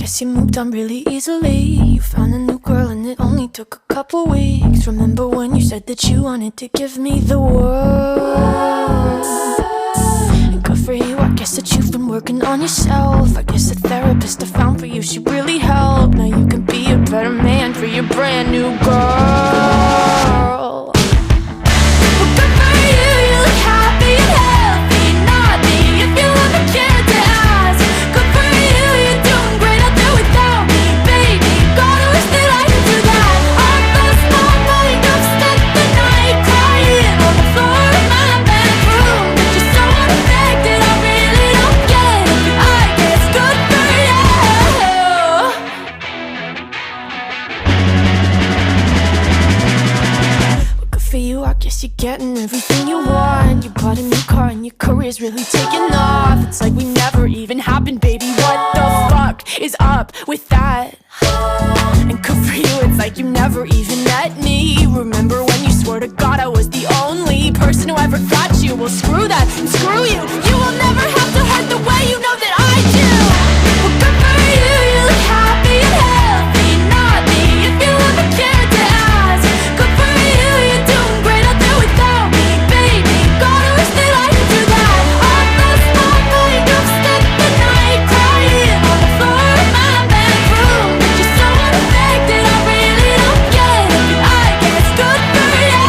guess you moved on really easily. You found a new girl and it only took a couple weeks. Remember when you said that you wanted to give me the world? And good for you, I guess that you've been working on yourself. I guess the therapist I found for you, she really helped. Now you can be a better man for your brand new girl. Well, good for you, you look happy and healthy. Not me, if you ever cared to ask. Good for you, you're doing great out there without me, baby. God, I wish that I could do that. I lost my mind, I've spent the night crying on the floor of my bedroom. But you're so unaffected, I really don't get it. I guess good for you. Well, good for you, I guess you're getting everything you want. You bought a new car and your career's really taking off. It's like we never even happened, baby. What the fuck is up with that? And good for you, it's like you never even met me. Remember when you swore to God I was the only person who ever got you? Well, screw that and screw you. You will never have to hurt the way you know that I do. Well, good for you, you look happy and healthy. Not me, if you ever cared to ask. Good for you, you're doing great out there without me, baby. God, I wish that I could do that. I lost my mind, I've spent the night crying on the floor of my bedroom. But you're so unaffected, I really don't get it. I guess good for you.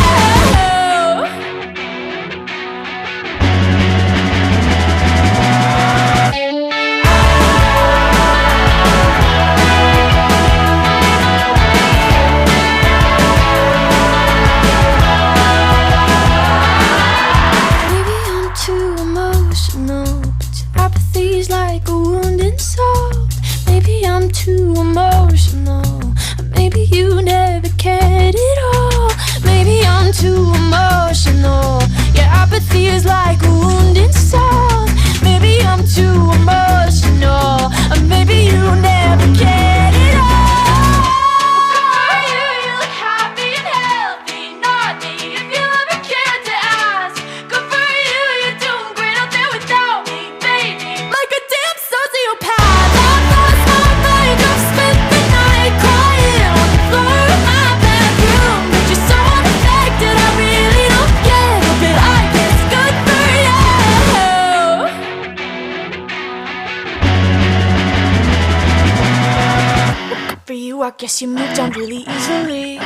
Maybe I'm too emotional, but your apathy's like a wounded soul. Maybe I'm too emotional, or maybe you never cared at all. Maybe I'm too emotional, your apathy is like a wounded soul. Maybe I'm too emotional, or maybe you never cared at all. Good for you, you look happy and healthy. Not me, if you ever cared to ask. Good for you, you're doing great out there without me, baby. Like a damn sociopath, I've lost my mind. I've spent the night crying on the floor of my bedroom. But you're so unaffected, I really don't get it. But I guess good for you. Well, good for you, I guess you moved on really easily.